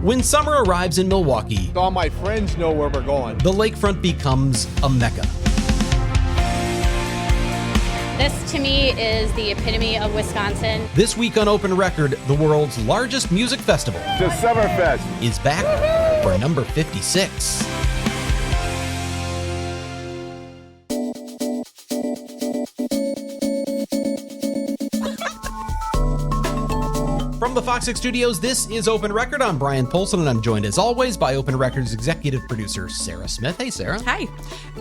When summer arrives in Milwaukee, all my friends know where we're going. The lakefront becomes a mecca. This, to me, is the epitome of Wisconsin. This week on Open Record, the world's largest music festival, The Summerfest, is back for number 56. From the FOX6 studios, this is Open Record. I'm Bryan Polcyn, and I'm joined, as always, by Open Record's executive producer, Sarah Smith. Hey, Sarah. Hi.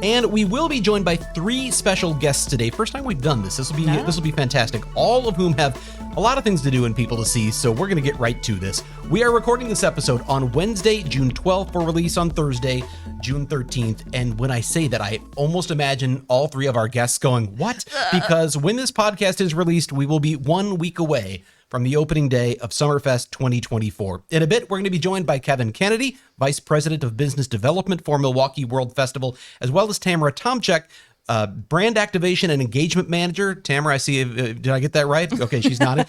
And we will be joined by 3 special guests today. First time we've done this. This will be fantastic. All of whom have a lot of things to do and people to see, so we're going to get right to this. We are recording this episode on Wednesday, June 12th, for release on Thursday, June 13th. And when I say that, I almost imagine all 3 of our guests going, what? Because when this podcast is released, we will be 1 week away from the opening day of Summerfest 2024. In a bit, we're going to be joined by Kevin Kennedy, Vice President of Business Development for Milwaukee World Festival, as well as Tamara Tomczyk, Brand Activation and Engagement Manager. Tamara, I see, did I get that right? Okay, she's nodding.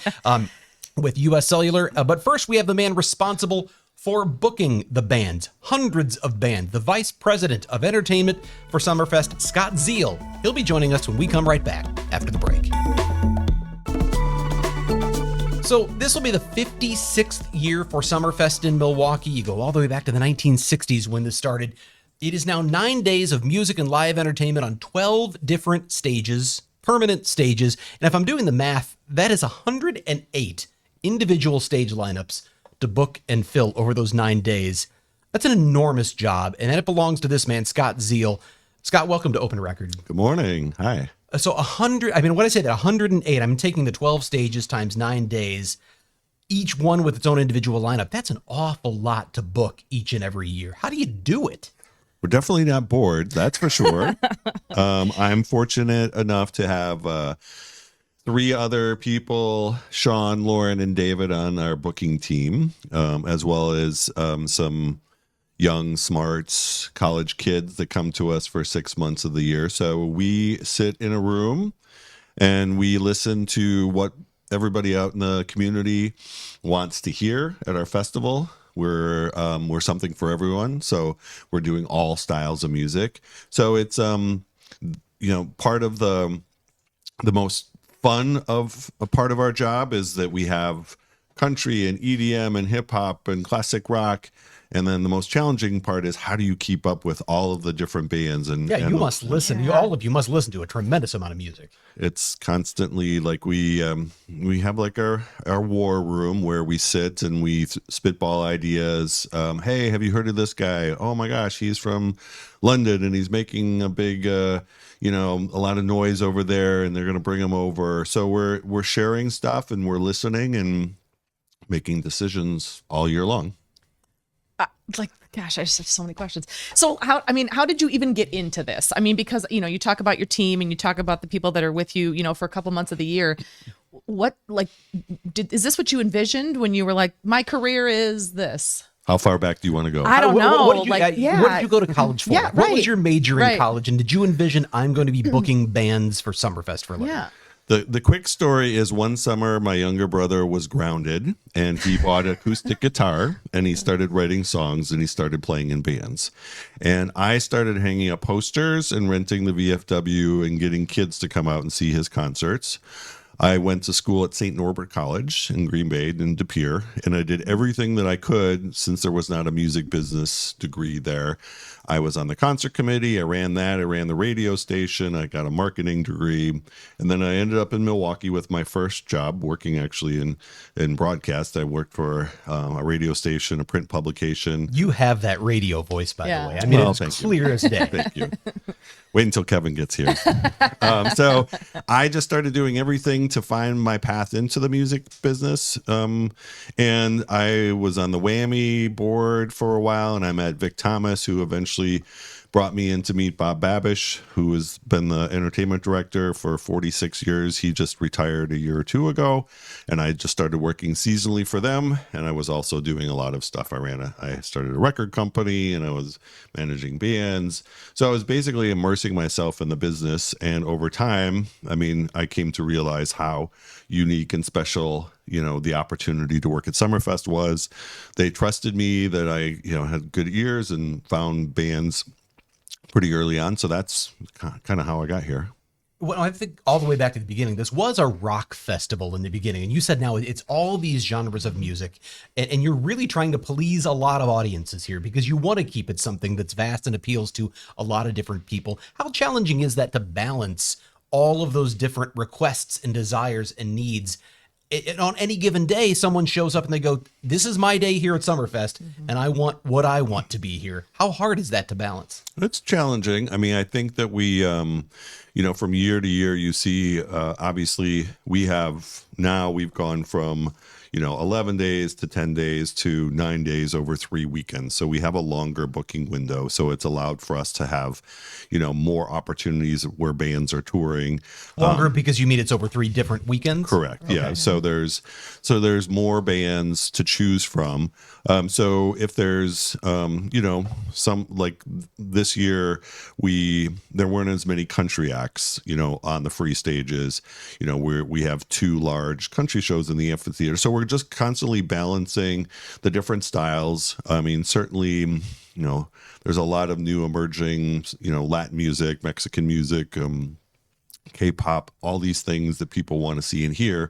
With U.S. Cellular. But first, we have the man responsible for booking the bands, hundreds of bands, the Vice President of Entertainment for Summerfest, Scott Zeal. He'll be joining us when we come right back after the break. So this will be the 56th year for Summerfest in Milwaukee. You go all the way back to the 1960s when this started. It is now 9 days of music and live entertainment on 12 different stages, permanent stages. And if I'm doing the math, that is 108 individual stage lineups to book and fill over those 9 days. That's an enormous job. And that belongs to this man, Scott Zeal. Scott, welcome to Open Record. Good morning. Hi. So 100, I mean, when I say that 108, I'm taking the 12 stages times 9 days, each one with its own individual lineup. That's an awful lot to book each and every year. How do you do it? We're definitely not bored, that's for sure. I'm fortunate enough to have 3 other people, Sean, Lauren, and David, on our booking team, as well as some young, smart college kids that come to us for 6 months of the year. So we sit in a room and we listen to what everybody out in the community wants to hear at our festival. We're something for everyone. So we're doing all styles of music. So it's, part of the most fun of a part of our job is that we have country and EDM and hip hop and classic rock. And then the most challenging part is, how do you keep up with all of the different bands? And you must listen. Yeah. All of you must listen to a tremendous amount of music. It's constantly like we have like our war room where we sit and we spitball ideas. Hey, have you heard of this guy? Oh my gosh, he's from London and he's making a big, a lot of noise over there, and they're going to bring him over. So we're sharing stuff and we're listening and making decisions all year long. Gosh, I just have so many questions. So how did you even get into this? I mean, because, you talk about your team and you talk about the people that are with you, for a couple months of the year. Is this what you envisioned when you were like, my career is this? How far back do you want to go? I don't know. What did you go to college for? Yeah, What was your major in right. college? And did you envision, I'm going to be booking bands for Summerfest for a living? Yeah. The quick story is, one summer my younger brother was grounded and he bought an acoustic guitar and he started writing songs and he started playing in bands. And I started hanging up posters and renting the VFW and getting kids to come out and see his concerts. I went to school at St. Norbert College in Green Bay and De Pere, and I did everything that I could since there was not a music business degree there. I was on the concert committee. I ran the radio station. I got a marketing degree. And then I ended up in Milwaukee with my first job, working actually in broadcast. I worked for a radio station, a print publication. You have that radio voice, by the way. I mean, it's clear as day. Thank you. Wait until Kevin gets here. So I just started doing everything to find my path into the music business. And I was on the Whammy board for a while, and I met Vic Thomas, who eventually brought me in to meet Bob Babish, who has been the entertainment director for 46 years. He just retired a year or two ago, and I just started working seasonally for them. And I was also doing a lot of stuff. I started a record company, and I was managing bands. So I was basically immersing myself in the business. And over time, I mean, I came to realize how unique and special, the opportunity to work at Summerfest was. They trusted me that I, had good ears and found bands pretty early on. So that's kind of how I got here. Well, I think all the way back to the beginning, this was a rock festival in the beginning. And you said now it's all these genres of music. And you're really trying to please a lot of audiences here because you want to keep it something that's vast and appeals to a lot of different people. How challenging is that to balance all of those different requests and desires and needs? And on any given day, someone shows up and they go, this is my day here at Summerfest, and I want what I want to be here. How hard is that to balance? It's challenging. I mean, I think that we, from year to year, you see, obviously, we've gone from, 11 days to 10 days to 9 days over 3 weekends. So we have a longer booking window. So it's allowed for us to have, more opportunities where bands are touring. Longer because you mean it's over 3 different weekends? Correct. Okay. Yeah. So there's more bands to choose from. So if there's, some like this year, there weren't as many country acts, on the free stages. We have 2 large country shows in the amphitheater. So we're just constantly balancing the different styles. I mean, certainly, there's a lot of new emerging, Latin music, Mexican music, K-pop, all these things that people want to see and hear.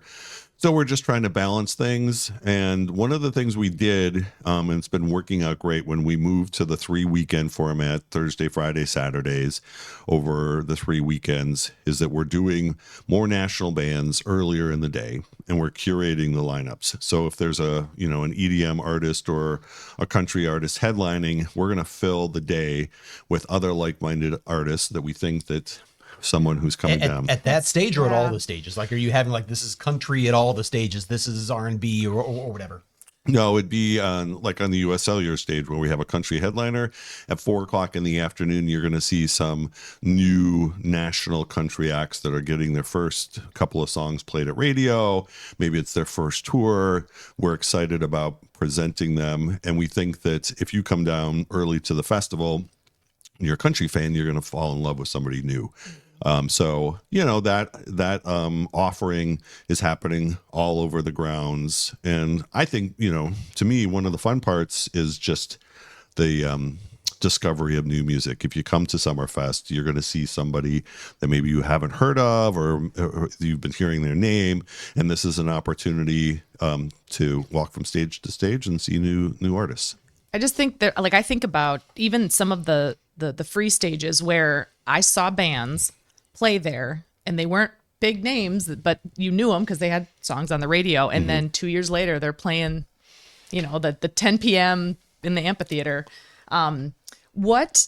So we're just trying to balance things. And one of the things we did, and it's been working out great when we moved to the 3 weekend format, Thursday, Friday, Saturdays, over the 3 weekends, is that we're doing more national bands earlier in the day, and we're curating the lineups. So if there's an EDM artist or a country artist headlining, we're going to fill the day with other like-minded artists that we think that someone who's coming down at that stage or at all the stages. Like, are you having like, this is country at all the stages, this is R&B or whatever? No, it'd be on the US Cellular stage where we have a country headliner at 4:00 in the afternoon. You're going to see some new national country acts that are getting their first couple of songs played at radio. Maybe it's their first tour. We're excited about presenting them. And we think that if you come down early to the festival, you're a country fan, you're going to fall in love with somebody new. So that offering is happening all over the grounds. And I think, to me, one of the fun parts is just the discovery of new music. If you come to Summerfest, you're going to see somebody that maybe you haven't heard of, or you've been hearing their name. And this is an opportunity to walk from stage to stage and see new artists. I just think that, I think about even some of the free stages where I saw bands play there and they weren't big names, but you knew them because they had songs on the radio. And then 2 years later, they're playing, the 10 p.m. in the amphitheater. What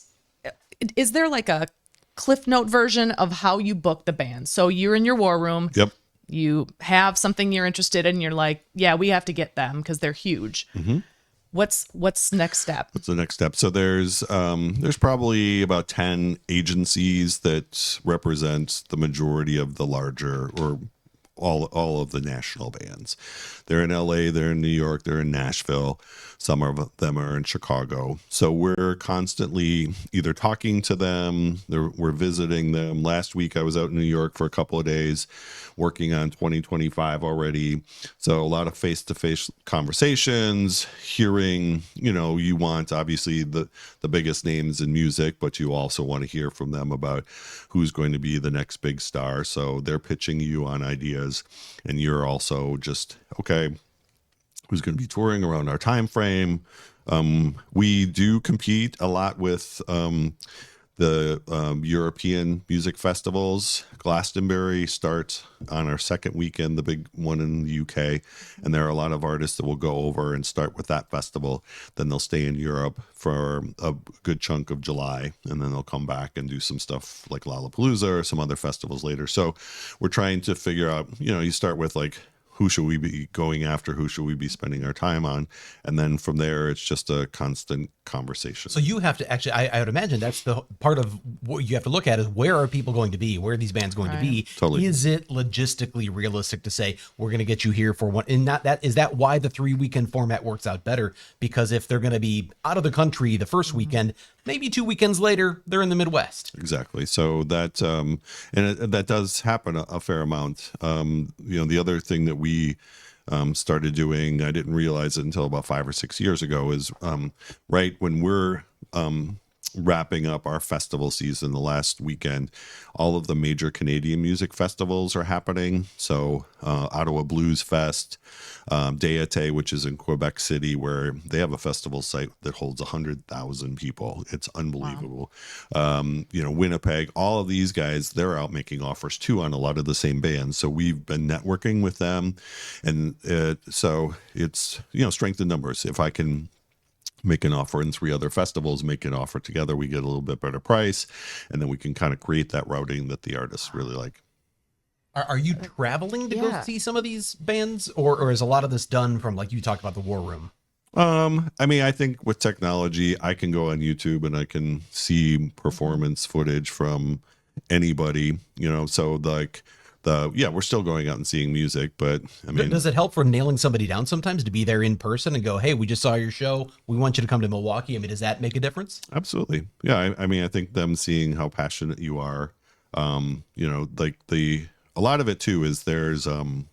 is there like a Cliff Note version of how you book the band? So you're in your war room. Yep. You have something you're interested in. You're like, yeah, we have to get them because they're huge. Mm-hmm. What's next step? What's the next step? So there's probably about 10 agencies that represent the majority of the larger or all of the national bands. They're in LA, they're in New York, they're in Nashville. Some of them are in Chicago. So we're constantly either talking to them, we're visiting them. Last week I was out in New York for a couple of days working on 2025 already. So a lot of face-to-face conversations, hearing, you want obviously the biggest names in music, but you also want to hear from them about who's going to be the next big star. So they're pitching you on ideas, and you're also just, okay, who's going to be touring around our time frame. We do compete a lot with the European music festivals. Glastonbury starts on our second weekend, the big one in the UK. And there are a lot of artists that will go over and start with that festival. Then they'll stay in Europe for a good chunk of July. And then they'll come back and do some stuff like Lollapalooza or some other festivals later. So we're trying to figure out, you start with like, who should we be going after? Who should we be spending our time on? And then from there, it's just a constant conversation. So you have to actually, I would imagine that's the part of what you have to look at is where are people going to be? Where are these bands going to be? Totally. Is it logistically realistic to say, we're going to get you here for one? And not that, is that why the 3-weekend format works out better? Because if they're going to be out of the country the first weekend, maybe 2 weekends later, they're in the Midwest. Exactly. So that, that does happen a fair amount. The other thing that we started doing, I didn't realize it until about 5 or 6 years ago, is right when we're wrapping up our festival season, the last weekend, all of the major Canadian music festivals are happening. So Ottawa Blues Fest, Deite, which is in Quebec City, where they have a festival site that holds 100,000 people. It's unbelievable. Wow. Winnipeg, all of these guys, they're out making offers too on a lot of the same bands. So we've been networking with them. And so it's, strength in numbers. If I can make an offer in 3 other festivals, make an offer together, we get a little bit better price, and then we can kind of create that routing that the artists really like. Are you traveling to go see some of these bands, or is a lot of this done from, like you talked about, the War Room? I think with technology, I can go on YouTube and I can see performance footage from anybody, so like we're still going out and seeing music, but I mean, does it help for nailing somebody down sometimes to be there in person and go, hey, we just saw your show, we want you to come to Milwaukee? I mean, does that make a difference? Absolutely. Yeah. I think them seeing how passionate you are, a lot of it too is there's, I'm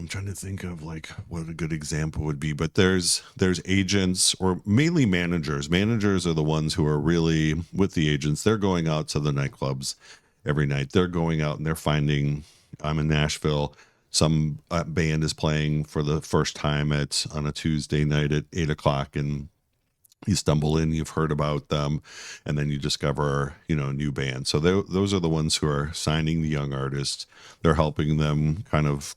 trying to think of like what a good example would be, but there's agents, or mainly managers. Managers are the ones who are really with the agents. They're going out to the nightclubs every night. They're going out and they're finding, I'm in Nashville, some band is playing for the first time on a Tuesday night at 8:00, and you stumble in, you've heard about them, and then you discover, a new band. So those are the ones who are signing the young artists. They're helping them kind of,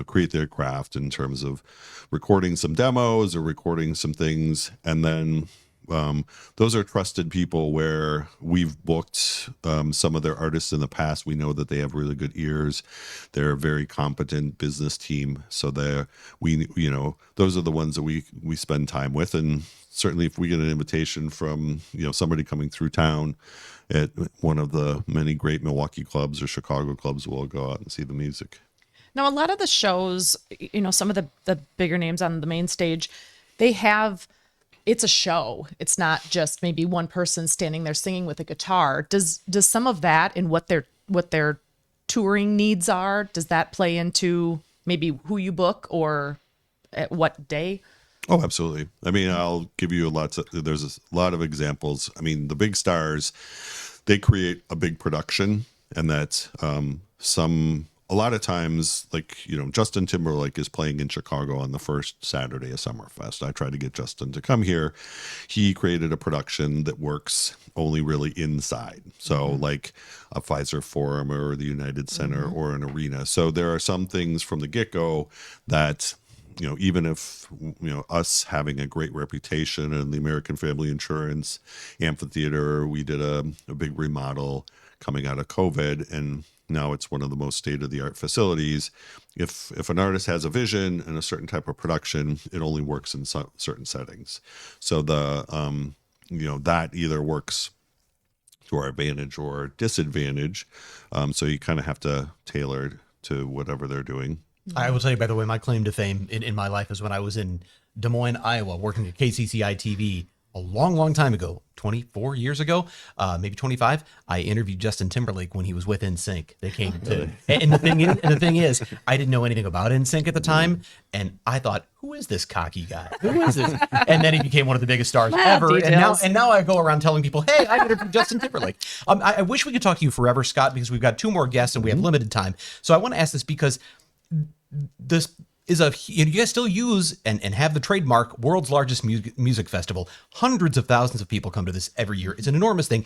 create their craft in terms of recording some demos or recording some things. And then those are trusted people where we've booked some of their artists in the past. We know that they have really good ears. They're a very competent business team. So those are the ones that we spend time with. And certainly if we get an invitation from, somebody coming through town at one of the many great Milwaukee clubs or Chicago clubs, we'll go out and see the music. Now, a lot of the shows, some of the bigger names on the main stage, it's a show. It's not just maybe one person standing there singing with a guitar. Does some of that and what their touring needs are, does that play into maybe who you book or at what day? Oh, absolutely. I mean, I'll give you there's a lot of examples. I mean, the big stars, they create a big production, and that's a lot of times, like, Justin Timberlake is playing in Chicago on the first Saturday of Summerfest. I tried to get Justin to come here. He created a production that works only really inside. So like a Pfizer Forum or the United Center or an arena. So there are some things from the get-go that, even if, us having a great reputation in the American Family Insurance Amphitheater, we did a big remodel coming out of COVID, and now it's one of the most state-of-the-art facilities. If an artist has a vision and a certain type of production, it only works in certain settings. So that either works to our advantage or disadvantage. So you kind of have to tailor it to whatever they're doing. I will tell you, by the way, my claim to fame in my life is when I was in Des Moines, Iowa, working at KCCI TV a long, long time ago, 24 years ago, maybe 25. I interviewed Justin Timberlake when he was with NSYNC. They came to, and the thing is, I didn't know anything about NSYNC at the time, and I thought, who is this cocky guy? Who is this? And then he became one of the biggest stars ever. And now I go around telling people, hey, I interviewed Justin Timberlake. I wish we could talk to you forever, Scott, because we've got 2 more guests and we have limited time. So I want to ask this because this is you guys still use and have the trademark world's largest music festival. Hundreds of thousands of people come to this every year. It's an enormous thing.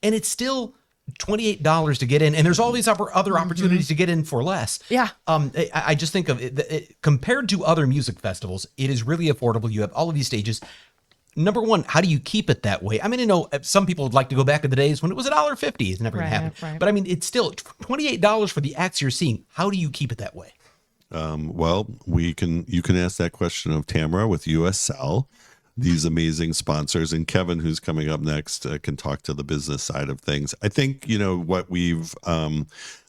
And it's still $28 to get in. And there's all these other opportunities to get in for less. Yeah. I just think of it, compared to other music festivals, it is really affordable. You have all of these stages. Number one, how do you keep it that way? I mean, I know some people would like to go back in the days when it was $1.50. It's never going to happen. Right. But I mean, it's still $28 for the acts you're seeing. How do you keep it that way? Well, you can ask that question of Tamara with USL, these amazing sponsors, and Kevin, who's coming up next, can talk to the business side of things. I think what we've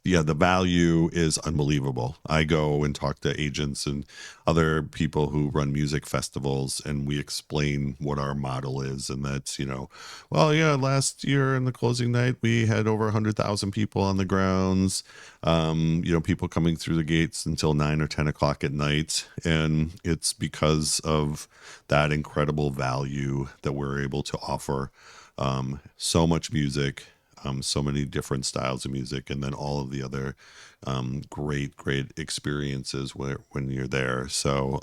the value is unbelievable. I go and talk to agents and other people who run music festivals, and we explain what our model is, and that's last year in the closing night we had over 100,000 people on the grounds, people coming through the gates until 9 or 10 o'clock at night, and it's because of that incredible value that we're able to offer. So much music, so many different styles of music, and then all of the other great experiences when you're there. So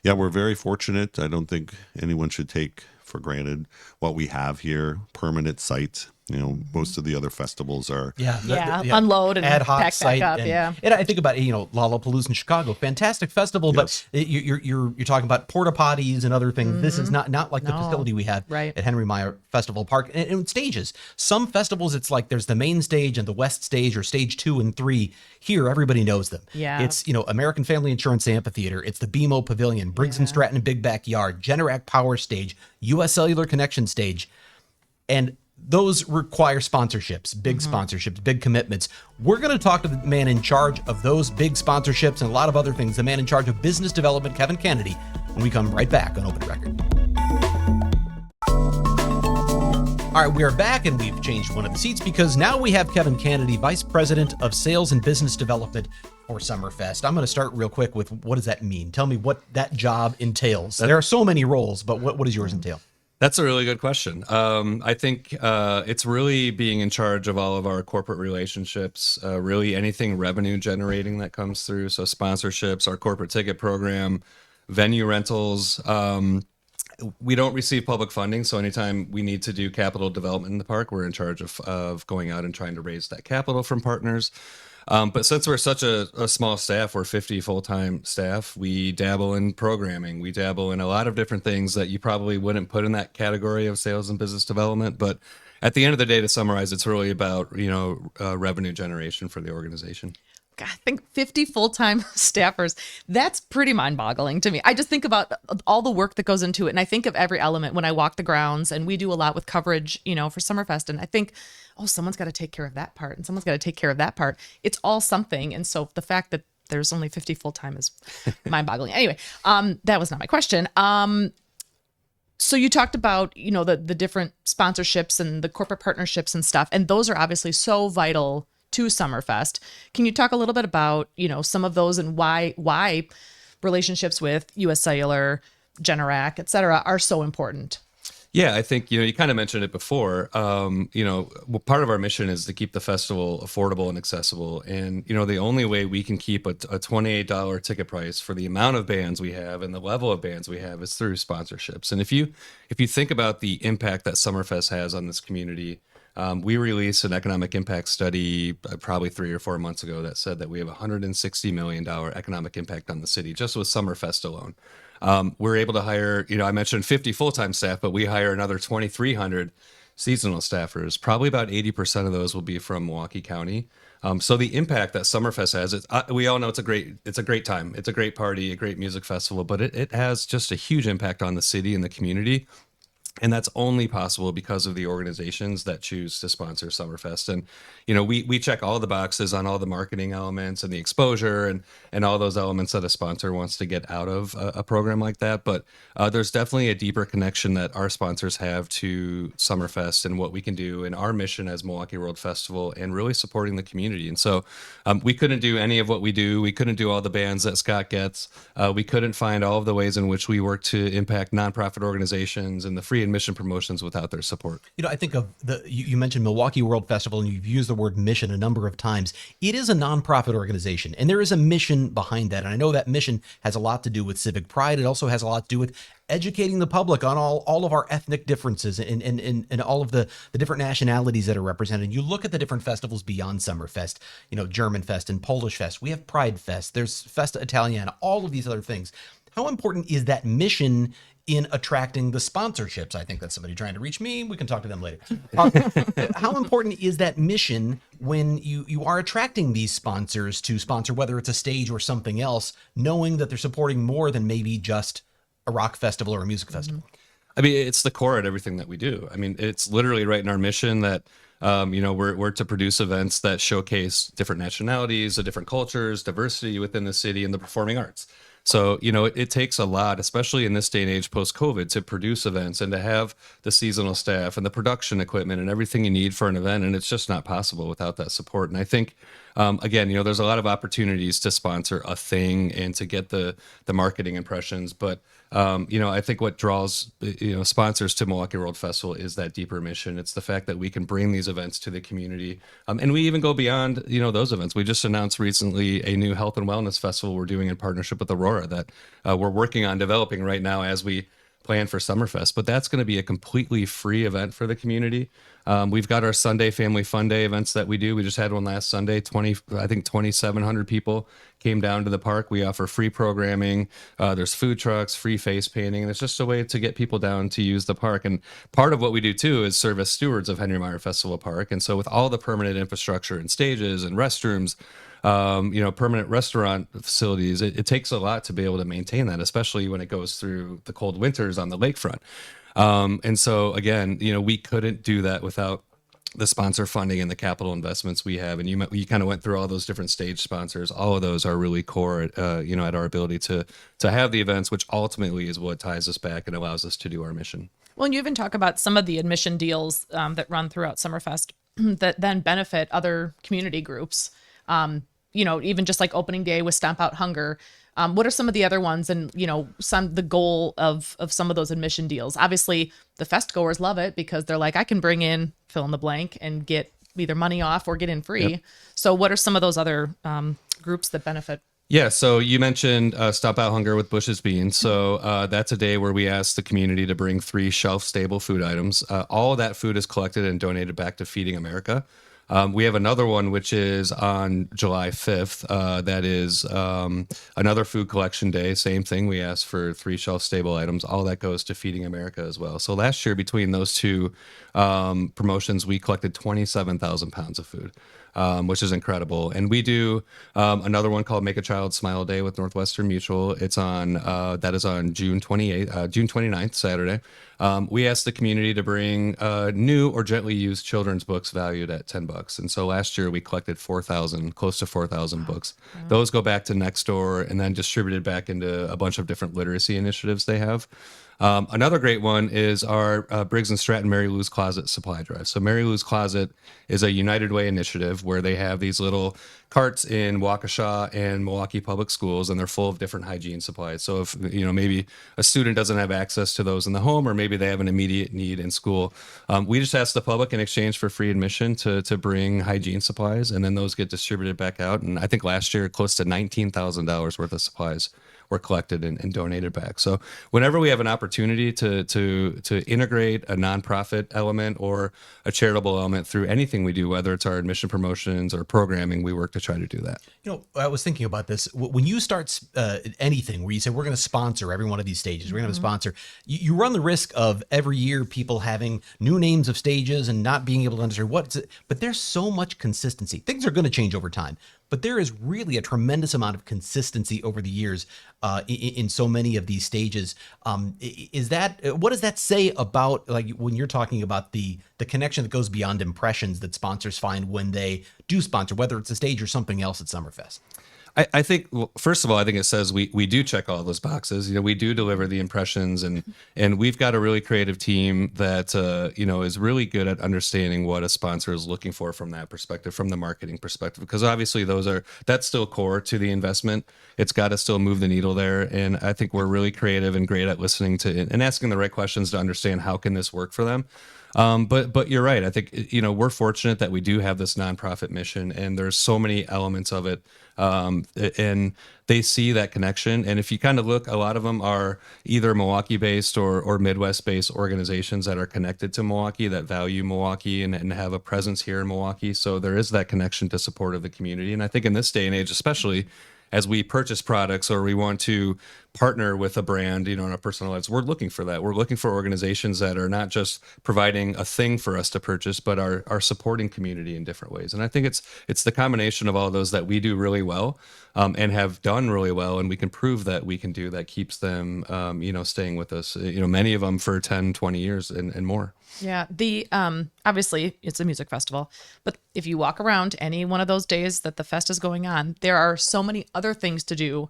we're very fortunate. I don't think anyone should take for granted what we have here. Permanent site. Most of the other festivals are unload and ad hoc pack site. back up. And I think about Lollapalooza in Chicago, fantastic festival, Yes. but you're talking about porta potties and other things. This is not like the facility we have at Henry Meyer Festival Park, and stages. Some festivals, it's like there's the main stage and the west stage, or stage 2 and 3. Here, everybody knows them. Yeah. It's American Family Insurance Amphitheater. It's the BMO Pavilion, Briggs and Stratton Big Backyard, Generac Power Stage, U.S. Cellular Connection Stage, and those require sponsorships, big sponsorships, big commitments. We're going to talk to the man in charge of those big sponsorships and a lot of other things, the man in charge of business development, Kevin Kennedy, when we come right back on Open Record. All right, we are back, and we've changed one of the seats because now we have Kevin Kennedy, Vice President of Sales and Business Development for Summerfest. I'm going to start real quick with, what does that mean? Tell me what that job entails. There are so many roles, but what does yours entail? That's a really good question. I think it's really being in charge of all of our corporate relationships, really anything revenue generating that comes through. So sponsorships, our corporate ticket program, venue rentals. We don't receive public funding, so anytime we need to do capital development in the park, we're in charge of going out and trying to raise that capital from partners. But since we're such a small staff, we're 50 full-time staff, we dabble in programming. We dabble in a lot of different things that you probably wouldn't put in that category of sales and business development. But at the end of the day, to summarize, it's really about, revenue generation for the organization. God, I think 50 full-time staffers, that's pretty mind-boggling to me. I just think about all the work that goes into it, and I think of every element when I walk the grounds, and we do a lot with coverage, for Summerfest, and I think, someone's got to take care of that part, and someone's got to take care of that part. It's all something, and so the fact that there's only 50 full-time is mind-boggling. Anyway, that was not my question. So you talked about, the different sponsorships and the corporate partnerships and stuff, and those are obviously so vital to Summerfest. Can you talk a little bit about, some of those and why relationships with U.S. Cellular, Generac, et cetera, are so important? Yeah, I think, you kind of mentioned it before. Part of our mission is to keep the festival affordable and accessible. And, the only way we can keep a $28 ticket price for the amount of bands we have and the level of bands we have is through sponsorships. And if you think about the impact that Summerfest has on this community, we released an economic impact study probably 3 or 4 months ago that said that we have $160 million economic impact on the city just with Summerfest alone. We're able to hire, I mentioned 50 full-time staff, but we hire another 2,300 seasonal staffers. Probably about 80% of those will be from Milwaukee County. So the impact that Summerfest has, we all know it's a great time. It's a great party, a great music festival, but it has just a huge impact on the city and the community. And that's only possible because of the organizations that choose to sponsor Summerfest. And, we check all the boxes on all the marketing elements and the exposure and all those elements that a sponsor wants to get out of a program like that. But there's definitely a deeper connection that our sponsors have to Summerfest and what we can do in our mission as Milwaukee World Festival and really supporting the community. And so we couldn't do any of what we do. We couldn't do all the bands that Scott gets. We couldn't find all of the ways in which we work to impact nonprofit organizations and the free admission promotions without their support. I think of you mentioned Milwaukee World Festival, and you've used the word mission a number of times. It is a nonprofit organization, and there is a mission behind that. And I know that mission has a lot to do with civic pride. It also has a lot to do with educating the public on all of our ethnic differences and all of the different nationalities that are represented. You look at the different festivals beyond Summerfest, German Fest and Polish Fest. We have Pride Fest. There's Festa Italiana, all of these other things. how important is that mission in attracting the sponsorships? I think that's somebody trying to reach me. We can talk to them later. How important is that mission when you are attracting these sponsors to sponsor, whether it's a stage or something else, knowing that they're supporting more than maybe just a rock festival or a music festival? I mean, it's the core at everything that we do. I mean, it's literally right in our mission that, we're to produce events that showcase different nationalities, different cultures, diversity within the city and the performing arts. So, it takes a lot, especially in this day and age post-COVID, to produce events and to have the seasonal staff and the production equipment and everything you need for an event. And it's just not possible without that support. And I think, again, there's a lot of opportunities to sponsor a thing and to get the marketing impressions. But, I think what draws, sponsors to Milwaukee World Festival is that deeper mission. It's the fact that we can bring these events to the community. And we even go beyond, those events. We just announced recently a new health and wellness festival we're doing in partnership with Aurora that we're working on developing right now as we plan for Summerfest. But that's going to be a completely free event for the community. We've got our Sunday Family Fun Day events that we do. We just had one last Sunday. 2,700 people came down to the park. We offer free programming. There's food trucks, free face painting. And it's just a way to get people down to use the park. And part of what we do too is serve as stewards of Henry Meyer Festival Park. And so with all the permanent infrastructure and stages and restrooms, permanent restaurant facilities, it takes a lot to be able to maintain that, especially when it goes through the cold winters on the lakefront. And so again, we couldn't do that without the sponsor funding and the capital investments we have. And you kind of went through all those different stage sponsors. All of those are really core, at our ability to have the events, which ultimately is what ties us back and allows us to do our mission. Well, and you even talk about some of the admission deals that run throughout Summerfest that then benefit other community groups. Even just like opening day with Stomp Out Hunger. What are some of the other ones, and the goal of some of those admission deals? Obviously, the fest goers love it because they're like, I can bring in fill in the blank and get either money off or get in free. Yep. So, what are some of those other groups that benefit? Yeah, so you mentioned Stop Out Hunger with Bush's Beans. So that's a day where we ask the community to bring 3 shelf-stable food items. All of that food is collected and donated back to Feeding America. We have another one, which is on July 5th. That is another food collection day. Same thing. We ask for 3 shelf-stable items. All that goes to Feeding America as well. So last year, between those two promotions, we collected 27,000 pounds of food, which is incredible. And we do another one called Make a Child Smile Day with Northwestern Mutual. It's on that is on June 29th, Saturday. We asked the community to bring new or gently used children's books valued at $10. And so last year we collected close to 4,000 books. Those go back to Nextdoor and then distributed back into a bunch of different literacy initiatives they have. Another great one is our Briggs & Stratton Mary Lou's Closet supply drive. So Mary Lou's Closet is a United Way initiative where they have these little carts in Waukesha and Milwaukee Public Schools, and they're full of different hygiene supplies. So if maybe a student doesn't have access to those in the home, or maybe they have an immediate need in school, we just ask the public in exchange for free admission to bring hygiene supplies, and then those get distributed back out. And I think last year close to $19,000 worth of supplies were collected and donated back. So whenever we have an opportunity to integrate a nonprofit element or a charitable element through anything we do, whether it's our admission promotions or programming, we work to try to do that. I was thinking about this. When you start anything where you say, we're going to sponsor every one of these stages, we're going to sponsor, you run the risk of every year people having new names of stages and not being able to understand what's it. But there's so much consistency. Things are going to change over time. But there is really a tremendous amount of consistency over the years in so many of these stages. What does that say about, like, when you're talking about the connection that goes beyond impressions that sponsors find when they do sponsor, whether it's a stage or something else at Summerfest? I think, well, first of all, I think it says we do check all those boxes. We do deliver the impressions, and we've got a really creative team that is really good at understanding what a sponsor is looking for from that perspective, from the marketing perspective, because obviously that's still core to the investment. It's got to still move the needle there, and I think we're really creative and great at listening to and asking the right questions to understand how can this work for them. But you're right. I think, we're fortunate that we do have this nonprofit mission, and there's so many elements of it. And they see that connection. And if you kind of look, a lot of them are either Milwaukee based or Midwest based organizations that are connected to Milwaukee, that value Milwaukee and have a presence here in Milwaukee. So there is that connection to support of the community. And I think in this day and age, especially as we purchase products or we want to partner with a brand, in our personal lives, we're looking for that. We're looking for organizations that are not just providing a thing for us to purchase, but are supporting community in different ways. And I think it's the combination of all those that we do really well, and have done really well, and we can prove that we can do, that keeps them, staying with us, many of them for 10, 20 years and more. Yeah, the obviously it's a music festival, but if you walk around any one of those days that the fest is going on, there are so many other things to do.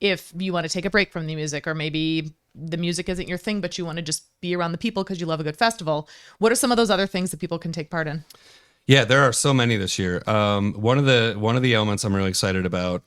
If you want to take a break from the music, or maybe the music isn't your thing, but you want to just be around the people because you love a good festival, what are some of those other things that people can take part in? Yeah, there are so many this year. One of the elements I'm really excited about.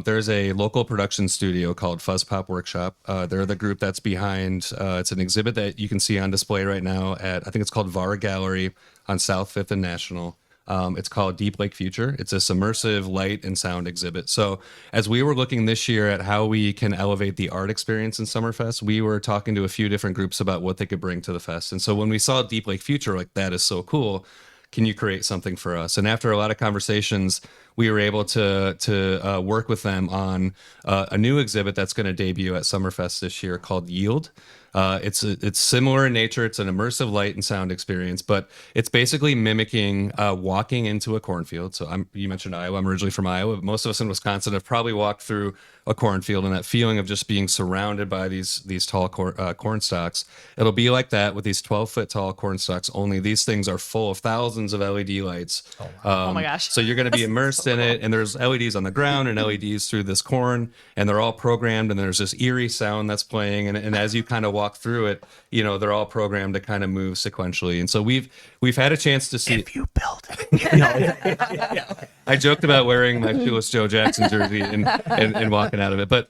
There's a local production studio called Fuzz Pop Workshop. They're the group that's behind. It's an exhibit that you can see on display right now at, I think it's called VAR Gallery on South Fifth and National. It's called Deep Lake Future. It's a submersive light and sound exhibit. So as we were looking this year at how we can elevate the art experience in Summerfest, we were talking to a few different groups about what they could bring to the fest. And so when we saw Deep Lake Future, like, that is so cool. Can you create something for us? And after a lot of conversations, we were able to work with them on a new exhibit that's going to debut at Summerfest this year called Yield. It's similar in nature. It's an immersive light and sound experience, but it's basically mimicking walking into a cornfield. So you mentioned Iowa. I'm originally from Iowa. Most of us in Wisconsin have probably walked through a cornfield, and that feeling of just being surrounded by these tall corn stalks. It'll be like that with these 12-foot tall corn stalks. Only these things are full of thousands of LED lights. Oh my gosh! So you're going to be immersed in it, and there's LEDs on the ground and LEDs through this corn, and they're all programmed. And there's this eerie sound that's playing, and as you kind of walk through it, they're all programmed to kind of move sequentially. And so we've had a chance to see. If you build it. I joked about wearing my Shoeless Joe Jackson jersey and walking out of it, but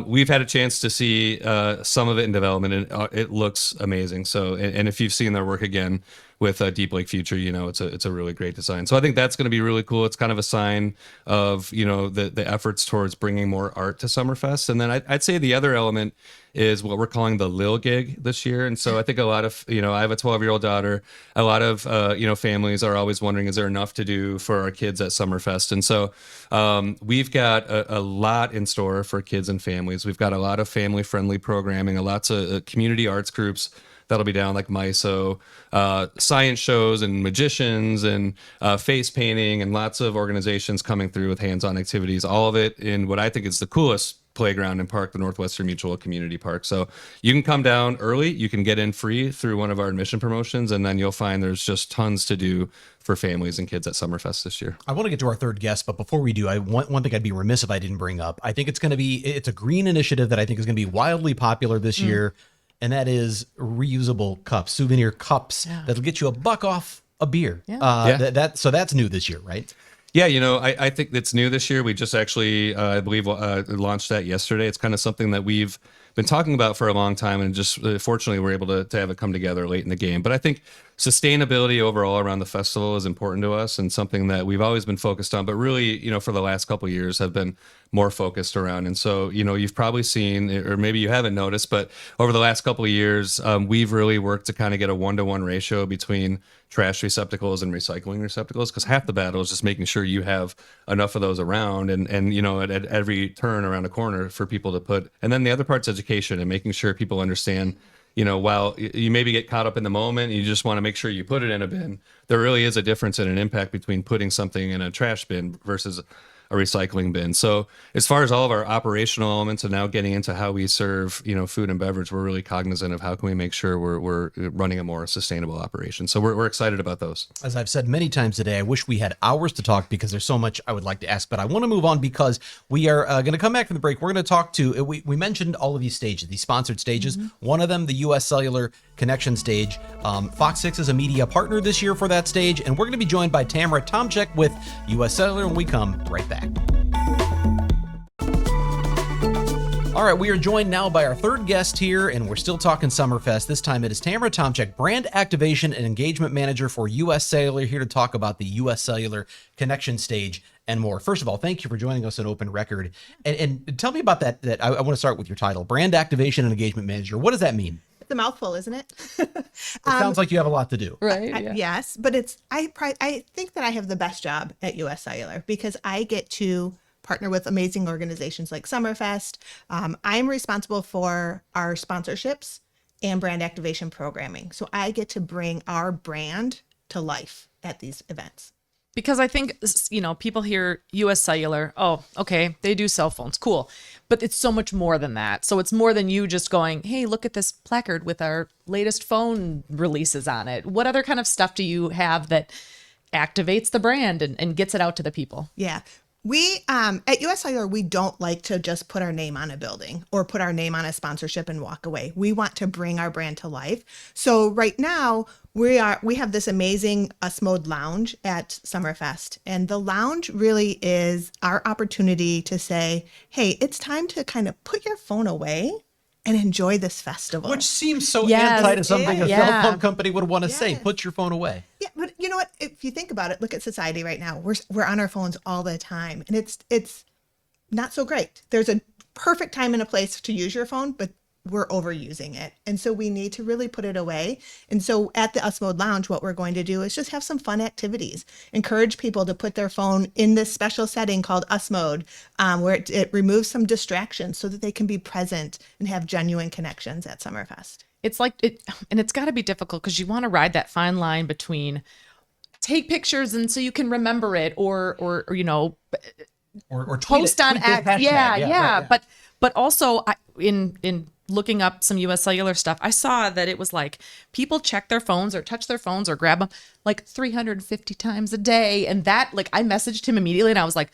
we've had a chance to see some of it in development, and it looks amazing. So, and if you've seen their work again with Deep Lake Future, it's a really great design. So I think that's going to be really cool. It's kind of a sign of the efforts towards bringing more art to Summerfest. And then I'd say the other element is what we're calling the Lil Gig this year. And so I think a lot of, I have a 12-year-old daughter. A lot of, families are always wondering, is there enough to do for our kids at Summerfest? And so we've got a lot in store for kids and families. We've got a lot of family-friendly programming, lots of community arts groups that'll be down, like MISO, science shows and magicians and face painting, and lots of organizations coming through with hands-on activities, all of it in what I think is the coolest playground and park, the Northwestern Mutual Community Park. So you can come down early, you can get in free through one of our admission promotions, and then you'll find there's just tons to do for families and kids at Summerfest this year. I want to get to our third guest, but before we do, one thing I'd be remiss if I didn't bring up. I think it's a green initiative that I think is going to be wildly popular this year, and that is reusable cups, souvenir cups that'll get you $1 off a beer. So that's new this year, right? Yeah, I think it's new this year. We just actually, I believe, launched that yesterday. It's kind of something that we've been talking about for a long time, and just fortunately we're able to have it come together late in the game. But I think sustainability overall around the festival is important to us, and something that we've always been focused on, but really, for the last couple of years have been more focused around. And so, you've probably seen, or maybe you haven't noticed, but over the last couple of years, we've really worked to kind of get a 1-to-1 ratio between trash receptacles and recycling receptacles, because half the battle is just making sure you have enough of those around, and at every turn around a corner for people to put. And then the other part's education and making sure people understand, while you maybe get caught up in the moment, you just want to make sure you put it in a bin. There really is a difference and an impact between putting something in a trash bin versus a recycling bin. So as far as all of our operational elements and now getting into how we serve, food and beverage, we're really cognizant of how can we make sure we're running a more sustainable operation. So we're excited about those. As I've said many times today, I wish we had hours to talk because there's so much I would like to ask, but I want to move on because we are going to come back from the break. We're going to talk to, we mentioned all of these stages, these sponsored stages. One of them, the U.S. Cellular Connection stage. FOX6 is a media partner this year for that stage, and we're going to be joined by Tamara Tomczyk with U.S. Cellular when we come right back. All right, we are joined now by our third guest here, and we're still talking Summerfest. This time it is Tamara Tomczyk, Brand Activation and Engagement Manager for U.S. Cellular, here to talk about the U.S. Cellular Connection stage and more. First of all, thank you for joining us on Open Record. And tell me about that. I want to start with your title, Brand Activation and Engagement Manager. What does that mean? It's a mouthful, isn't it? It sounds like you have a lot to do. Right. Yes, but I think that I have the best job at U.S. Cellular because I get to partner with amazing organizations like Summerfest. I'm responsible for our sponsorships and brand activation programming. So I get to bring our brand to life at these events. Because I think, people hear US Cellular, oh, okay, they do cell phones, cool. But it's so much more than that. So it's more than you just going, hey, look at this placard with our latest phone releases on it. What other kind of stuff do you have that activates the brand and gets it out to the people? Yeah. We, at US Cellular, we don't like to just put our name on a building or put our name on a sponsorship and walk away. We want to bring our brand to life. So right now we have this amazing Us Mode lounge at Summerfest. And the lounge really is our opportunity to say, hey, it's time to kind of put your phone away and enjoy this festival. Which seems so Yes, anti to something a is. cell Yeah. phone company would want to say. Yes. Put your phone away. Yeah, but you know what? If you think about it, look at society right now. We're on our phones all the time, and it's not so great. There's a perfect time and a place to use your phone, but we're overusing it, and so we need to really put it away. And so at the Us Mode Lounge, what we're going to do is just have some fun activities. Encourage people to put their phone in this special setting called Us Mode, where it removes some distractions so that they can be present and have genuine connections at Summerfest. It's like and it's got to be difficult because you want to ride that fine line between take pictures and so you can remember it or Or tweet post it, on tweet the X. hashtag. Yeah. Right, But also in looking up some US Cellular stuff, I saw that it was like people check their phones or touch their phones or grab them like 350 times a day. And that, like, I messaged him immediately and I was like,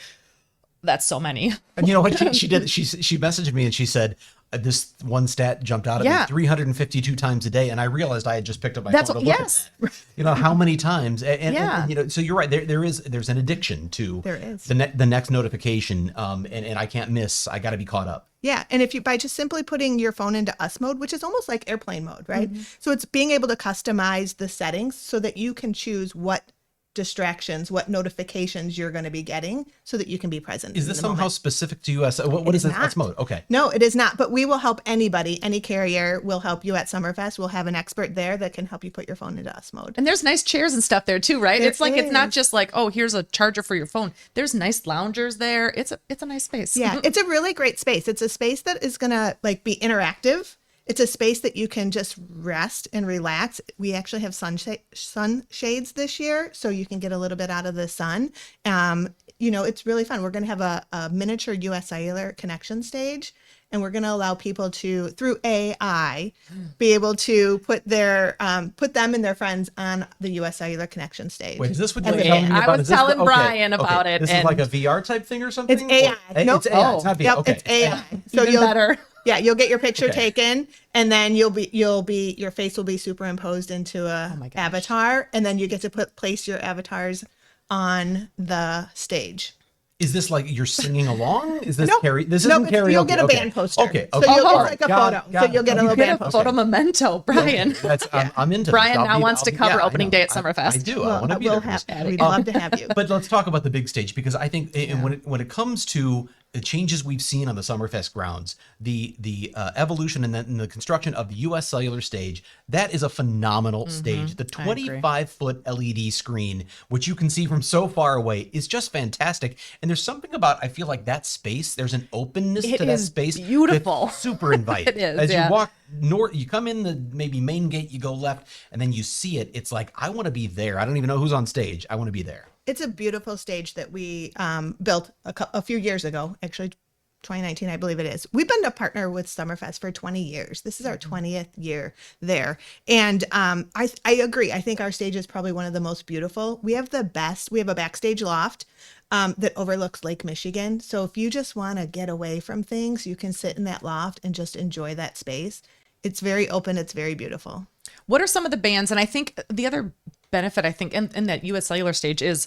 that's so many. And you know what she did? She messaged me and she said, this one stat jumped out at Yeah. me 352 times a day, and I realized I had just picked up my That's phone what- to look yes. at that. You know how many times, and Yeah. you know, so you're right. There's an addiction to There is. the next notification, and I can't miss. I got to be caught up. Yeah, and if you by just simply putting your phone into Us Mode, which is almost like airplane mode, right? So it's being able to customize the settings so that you can choose what distractions, what notifications you're going to be getting so that you can be present. Is in this the somehow moment. specific to us? What is is this? That's not. mode. Okay. No, it is not, but we will help anybody, any carrier will help you at Summerfest. We'll have an expert there that can help you put your phone into Us Mode. And there's nice chairs and stuff there too, right? There It's like it's not is. just like, oh, here's a charger for your phone. There's nice loungers there. It's a nice space. Yeah, it's a really great space. It's a space that is going to like be interactive. It's a space that you can just rest and relax. We actually have sunshades this year, so you can get a little bit out of the sun. You know, it's really fun. We're going to have a miniature US Cellular connection stage, and we're going to allow people to, through AI, be able to put them and their friends on the US Cellular connection stage. Wait, is this what And you're then- telling me I about? was Is this telling Brian about it, This is and- like a VR type thing or something? It's AI. Or- Nope. It's AI. Oh. It's not VR. Yep, Okay. it's AI. So Even you'll better. Yeah, you'll get your picture Okay. taken, and then your face will be superimposed into a my gosh. avatar, and then you get to place your avatars on the stage. Is this like you're singing along? Is this Nope. This Nope, isn't karaoke. you'll get a Okay. band poster. Okay. So Okay. you'll get All like a Got photo. it. Got So you'll it. get a Okay. little Get a band poster. photo memento, Brian. That's I'm into Brian this. now wants to cover I opening know. day at Summerfest. I do. I want to be We'll there. have, we'd love to have you. But let's talk about the big stage, because I think when it comes to the changes we've seen on the Summerfest grounds, the evolution and then the construction of the US Cellular stage, that is a phenomenal stage. The 25-foot LED screen, which you can see from so far away, is just fantastic. And there's something about, I feel like that space, there's an openness It to that is space. beautiful. That's super inviting. It is, As yeah. you walk north, you come in the maybe main gate, you go left, and then you see it. It's like, I want to be there. I don't even know who's on stage. I want to be there. It's a beautiful stage that we built a few years ago, actually 2019, I believe it is. We've been a partner with Summerfest for 20 years. This is our 20th year there. And I agree. I think our stage is probably one of the most beautiful. We have the best. We have a backstage loft that overlooks Lake Michigan. So if you just want to get away from things, you can sit in that loft and just enjoy that space. It's very open. It's very beautiful. What are some of the bands? And I think the other benefit, I think, in that US Cellular stage is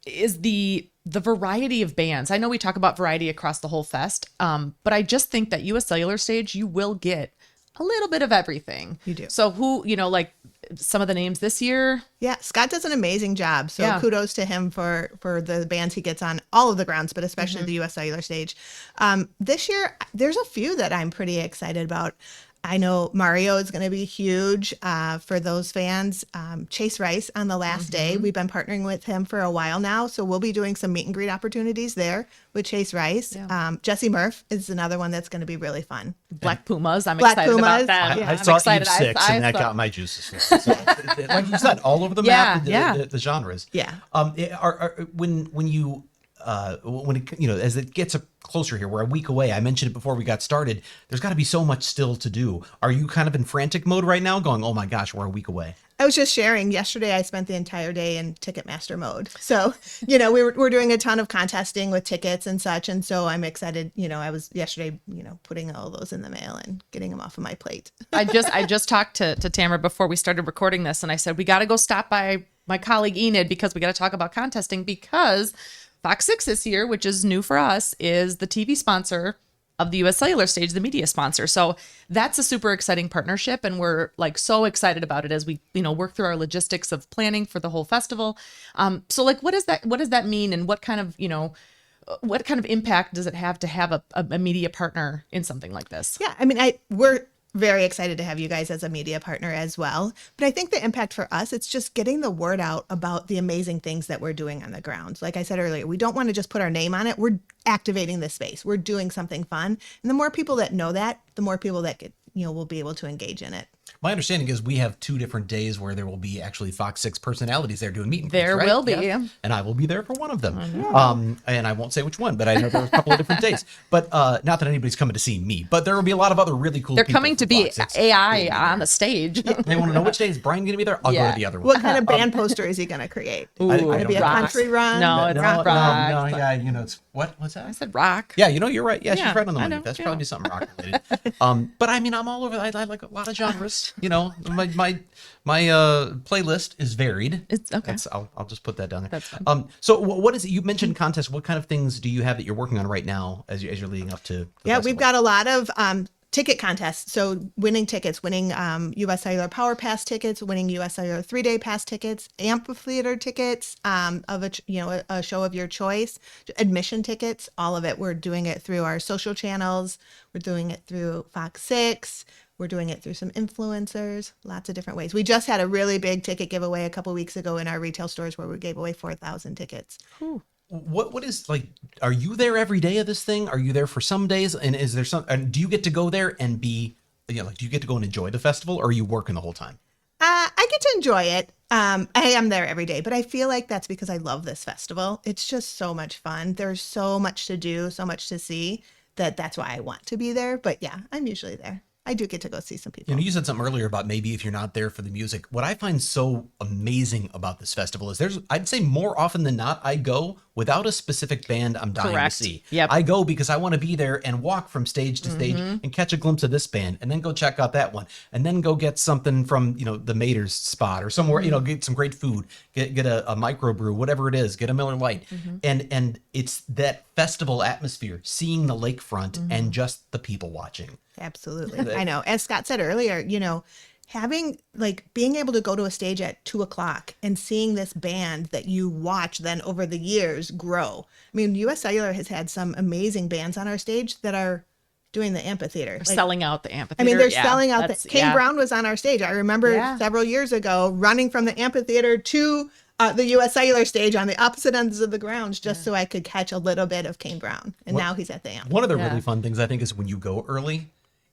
the variety of bands. I know we talk about variety across the whole fest, but I just think that US Cellular stage, you will get a little bit of everything. You do. So who, like some of the names this year? Yeah, Scott does an amazing job. So Yeah. kudos to him for the bands he gets on all of the grounds, but especially the US Cellular stage. This year, there's a few that I'm pretty excited about. I know Mario is going to be huge for those fans. Chase Rice on the last day. We've been partnering with him for a while now, so we'll be doing some meet and greet opportunities there with Chase Rice. Yeah. Jesse Murph is another one that's going to be really fun. Black Pumas. I'm Black excited Pumas. about that. Yeah. I I'm saw excited. Eve 6, and that got my juices flowing. So, like you said, all over the map, the genres. Yeah. When you when it, as it gets closer here, we're a week away. I mentioned it before we got started. There's got to be so much still to do. Are you kind of in frantic mode right now, going, "Oh my gosh, we're a week away"? I was just sharing yesterday. I spent the entire day in Ticketmaster mode. So, we're doing a ton of contesting with tickets and such. And so I'm excited. I was yesterday, putting all those in the mail and getting them off of my plate. I just talked to Tamara before we started recording this, and I said we got to go stop by my colleague Enid because we got to talk about contesting, because Fox 6 this year, which is new for us, is the TV sponsor of the U.S. Cellular stage, the media sponsor. So that's a super exciting partnership, and we're like so excited about it as we work through our logistics of planning for the whole festival. So like, what does that mean, and what kind of impact does it have to have a media partner in something like this? Yeah, I mean, we're very excited to have you guys as a media partner as well. But I think the impact for us, it's just getting the word out about the amazing things that we're doing on the ground. Like I said earlier, we don't want to just put our name on it. We're activating this space. We're doing something fun. And the more people that know that, the more people that will be able to engage in it. My understanding is we have 2 different days where there will be actually Fox 6 personalities there doing meet and greets, There right? will be. Yeah. And I will be there for one of them. And I won't say which one, but I know there's a couple of different days. But not that anybody's coming to see me, but there will be a lot of other really cool They're people coming to from be Fox 6 AI will be on there. the stage. They want to know which day is Brian going to be there? I'll go to the other one. What kind of band poster is he going to create? It'll be a country run? No, it's rock. No, yeah, it's what's that? I said rock. Yeah, you're right. Yeah, she's Yeah, right on the I money. know, That's yeah. probably something rock related. But I mean, I'm all over. I like a lot of genres. My playlist is varied. It's okay. I'll just put that down there. That's fine. So what is it? You mentioned contests. What kind of things do you have that you're working on right now as you're leading up to? The We've festival? got a lot of ticket contests. So winning tickets, winning U.S. Cellular Power Pass tickets, winning U.S. Cellular 3-day pass tickets, amphitheater tickets of a show of your choice, admission tickets, all of it. We're doing it through our social channels. We're doing it through Fox 6. We're doing it through some influencers, lots of different ways. We just had a really big ticket giveaway a couple weeks ago in our retail stores where we gave away 4,000 tickets. What is like? Are you there every day of this thing? Are you there for some days? And is there some? And do you get to go there and be? Do you get to go and enjoy the festival, or are you working the whole time? I get to enjoy it. I am there every day, but I feel like that's because I love this festival. It's just so much fun. There's so much to do, so much to see that's why I want to be there. But yeah, I'm usually there. I do get to go see some people. You said something earlier about maybe if you're not there for the music. What I find so amazing about this festival is I'd say more often than not, I go without a specific band I'm dying Correct. to see. Yep. I go because I want to be there and walk from stage to stage and catch a glimpse of this band and then go check out that one and then go get something from, the Mater's spot or somewhere, get some great food, get a microbrew, whatever it is, get a Miller Lite. And it's that festival atmosphere, seeing the lakefront and just the people watching. Absolutely. I know. As Scott said earlier, being able to go to a stage at 2:00 and seeing this band that you watch then over the years grow. I mean, U.S. Cellular has had some amazing bands on our stage that are doing the amphitheater. They're selling out the amphitheater. I mean, they're Yeah, selling out. that's- Kane yeah. Brown was on our stage. I remember several years ago running from the amphitheater to the U.S. Cellular stage on the opposite ends of the grounds just so I could catch a little bit of Kane Brown. And now he's at the amp. One of the really fun things I think is when you go early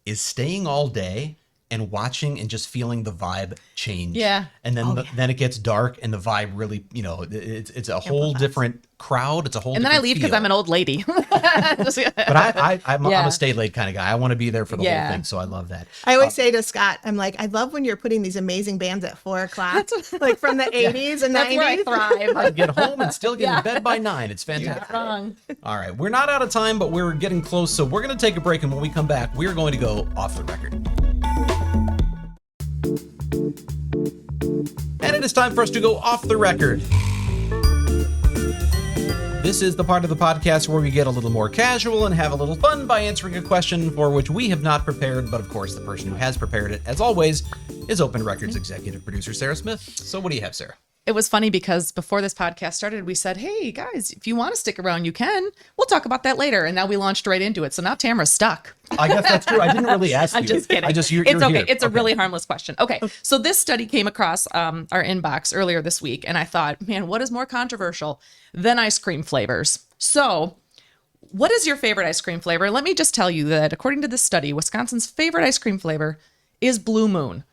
is staying all day and watching and just feeling the vibe change. Yeah. And then then it gets dark and the vibe really, it's a whole different crowd. It's a whole And then I different leave because feel. I'm an old lady. But I'm a stay late kind of guy. I want to be there for the Yeah. whole thing. So I love that. I always say to Scott, I'm like, I love when you're putting these amazing bands at 4:00, like from the 80s and That's 90s. where I thrive. I get home and still get in bed by 9. It's fantastic. Wrong. All right. We're not out of time, but we're getting close. So we're going to take a break. And when we come back, we're going to go off the record. And it is time for us to go off the record. This is the part of the podcast where we get a little more casual and have a little fun by answering a question for which we have not prepared, but of course the person who has prepared it, as always, is Open Records executive producer Sarah Smith. So what do you have, Sarah? It was funny because before this podcast started, we said, hey, guys, if you want to stick around, you can. We'll talk about that later. And now we launched right into it. So now Tamara's stuck. I guess that's true. I didn't really ask you. I'm just kidding. You're it's okay. here. It's a really harmless question. Okay. So this study came across our inbox earlier this week. And I thought, man, what is more controversial than ice cream flavors? So what is your favorite ice cream flavor? Let me just tell you that according to this study, Wisconsin's favorite ice cream flavor is Blue Moon,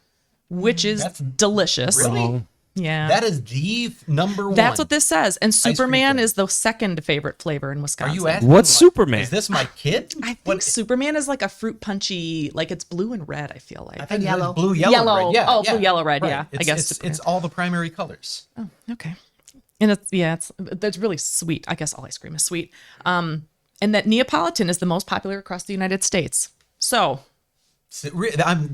which is delicious. Really? Yeah. That is the number one. That's what this says. And cream Superman flavor. is the second favorite flavor in Are Wisconsin. you asking? What's like, Superman? Is this my kid? I think What- Superman is like a fruit punchy, like it's blue and red, I feel like. I think yellow. it's blue, yellow, Yellow. red. Yeah, Oh, yeah. blue, yellow, red, Right. yeah. I It's, guess it's Superman. all the primary colors. Oh, okay. And it's that's really sweet. I guess all ice cream is sweet. And that Neapolitan is the most popular across the United States. So,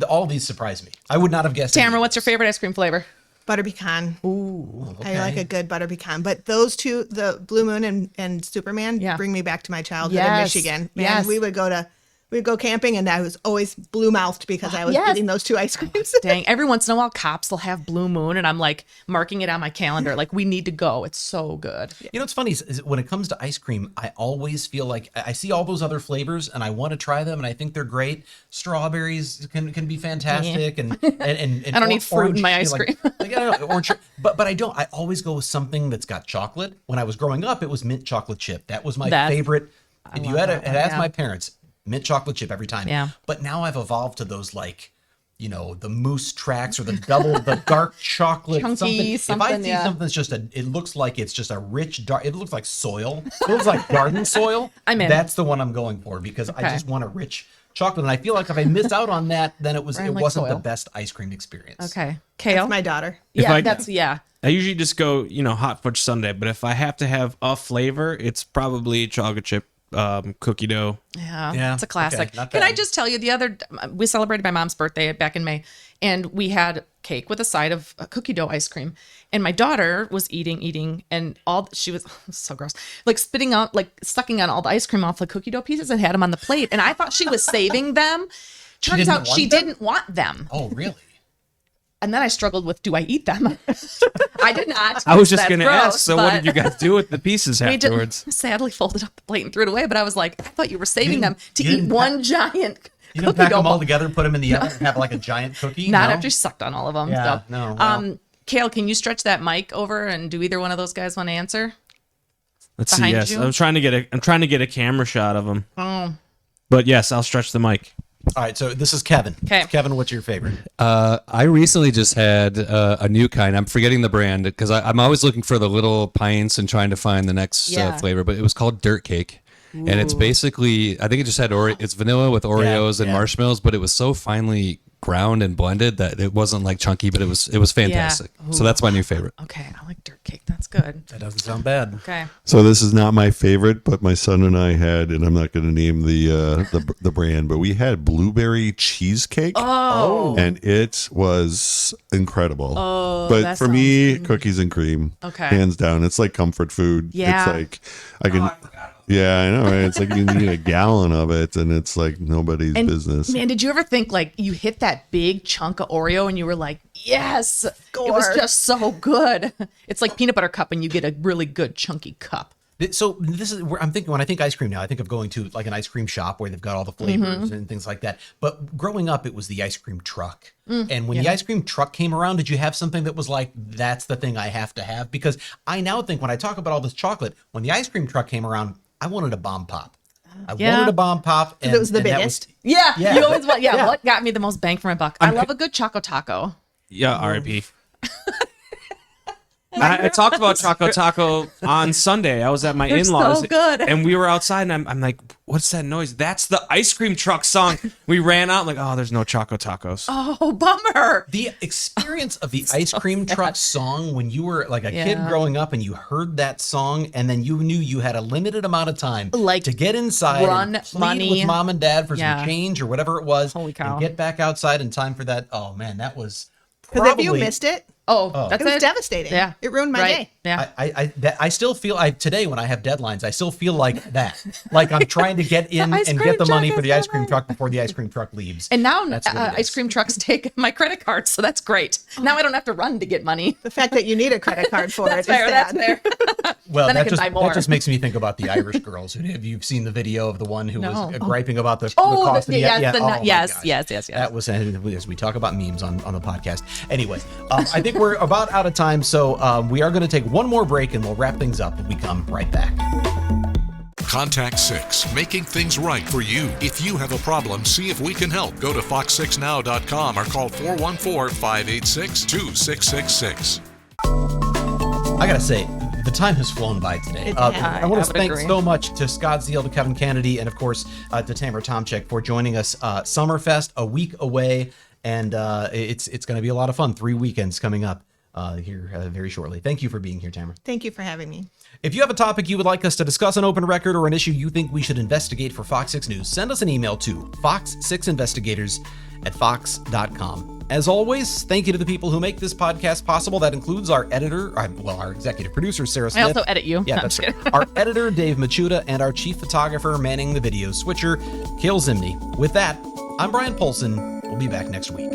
All these surprise me. I would not have guessed. Tamara, any. what's your favorite ice cream flavor? Butter pecan. Ooh, okay. I like a good butter pecan. But those two, the Blue Moon and Superman, Yeah. bring me back to my childhood in Yes. Michigan. Man, Yes. we'd go camping, and I was always blue mouthed because I was Yes. eating those two ice creams. Dang, every once in a while, cops will have Blue Moon, and I'm like marking it on my calendar. Like, we need to go. It's so good. You know what's funny is when it comes to ice cream, I always feel like I see all those other flavors and I want to try them and I think they're great. Strawberries can be fantastic and I don't need fruit in my ice cream. I don't know, orange, but I don't. I always go with something that's got chocolate. When I was growing up, it was mint chocolate chip. That was my favorite. If you had asked my parents, mint chocolate chip every time. Yeah. But now I've evolved to those like, the moose tracks or the dark chocolate Chunky If I something, see yeah. something that's it looks like it's just a rich dark. It looks like soil. It looks like garden soil. I'm in. That's the one I'm going for because I just want a rich chocolate, and I feel like if I miss out on that, then it Brian likes wasn't the soil. best ice cream experience. Okay. Kale? That's my daughter. Yeah, I- I usually just go, hot fudge sundae, but if I have to have a flavor, it's probably chocolate chip cookie dough. Yeah, it's a classic. Okay, not Can I bad. just tell you, we celebrated my mom's birthday back in May, and we had cake with a side of cookie dough ice cream. And my daughter was eating, and she was so gross, like spitting out, like sucking on all the ice cream off the cookie dough pieces and had them on the plate. And I thought she was saving them. Turns didn't out want she them? didn't want them. Oh, really? And then I struggled with, do I eat them? I did not. I was just That's going to gross, ask, so what but- did you guys do with the pieces We afterwards? sadly folded up the plate and threw it away, but I was like, I thought you were saving them to you eat didn't one giant You didn't cookie pack dough them all ball. together, put them in the oven, and have like a giant cookie? Not No? after you sucked on all of them. Yeah, so. no, well. Kale, can you stretch that mic over and do either one of those guys want to answer? Let's see. behind Yes, you? I'm trying to get a camera shot of them. Oh, But yes, I'll stretch the mic. All right, so this is Kevin. 'Kay. Kevin, what's your favorite? I recently just had a new kind. I'm forgetting the brand because I'm always looking for the little pints and trying to find the next Yeah. flavor. But it was called Dirt Cake, and it's basically I think it just had it's vanilla with Oreos and yeah. marshmallows, but it was so finely ground and blended that it wasn't like chunky, but it was fantastic. So that's my new favorite. okay. I like dirt cake. That's good. That doesn't sound bad. Okay. So this is not my favorite, but my son and I had, and I'm not going to name the brand, but we had blueberry cheesecake. Oh. And it was incredible. Oh, but that for me, sounds- cookies and cream, Okay. hands down. It's like comfort food. Yeah. It's like I can. Yeah, I know, right? It's like you need a gallon of it, and it's like nobody's And business. man, did you ever think like you hit that big chunk of Oreo and you were like, yes, it was Score. just so good. It's like peanut butter cup and you get a really good chunky cup. So this is where I'm thinking when I think ice cream now, I think of going to like an ice cream shop where they've got all the flavors Mm-hmm. and things like that. But growing up, it was the ice cream truck. Mm, And when the ice cream truck came around, did you have something that was like, that's the thing I have to have? Because I now think when I talk about all this chocolate, when the ice cream truck came around, I wanted a bomb pop. I Yeah. wanted a bomb pop. And it was the and that biggest. Yeah, Yeah, you always want. Yeah, yeah. what got me the most bang for my buck? I love a good Choco Taco. Yeah, RIP. I talked about Choco Taco on Sunday. I was at my They're in-laws, so good. and we were outside, and I'm like, "What's that noise? That's the ice cream truck song." We ran out, like, "Oh, there's no Choco Tacos." Oh, bummer. The experience of the ice cream truck song when you were like a kid Yeah. growing up and you heard that song and then you knew you had a limited amount of time Like, to get inside run and plead money. with mom and dad for Yeah. some change or whatever it was Holy cow. and get back outside in time for that. Oh man, that was Because if you probably missed it, Oh, that's It was it. devastating. Yeah. It ruined my Right. day. Yeah. I still feel today when I have deadlines, I still feel like that. Like I'm trying to get in ice and cream get the money truck for is the ice cream coming. truck before the ice cream truck leaves. And now That's what it is. ice cream trucks take my credit card, so that's great. Now I don't have to run to get money. The fact that you need a credit card for That's it is fair. That's sad. fair. Well, Then I that can buy more. just makes me think about the Irish girls. Have you seen the video of the one who was No. griping about the Oh, cost of the yes, oh my yes, gosh. yes. That was as we talk about memes on the podcast. Anyway, I think we're about out of time, so we are going to take one more break and we'll wrap things up when we come right back. Contact 6, making things right for you. If you have a problem, see if we can help. Go to fox6now.com or call 414-586-2666. I gotta say, the time has flown by today. It I has. want I to would thank agree. so much to Scott Zeal, to Kevin Kennedy, and of course to Tamara Tomczyk for joining us. Summerfest, a week away, and it's going to be a lot of fun. 3 weekends coming up here very shortly. Thank you for being here, Tamara. Thank you for having me. If you have a topic you would like us to discuss on Open Record or an issue you think we should investigate for Fox 6 News, send us an email to fox6investigators@fox.com. As always, thank you to the people who make this podcast possible. That includes our editor, our executive producer, Sarah Smith. I also edit you. Yeah, No, that's I'm just right. Our editor, Dave Machuda, and our chief photographer manning the video switcher, Kale Zimney. With that, I'm Bryan Polcyn. We'll be back next week.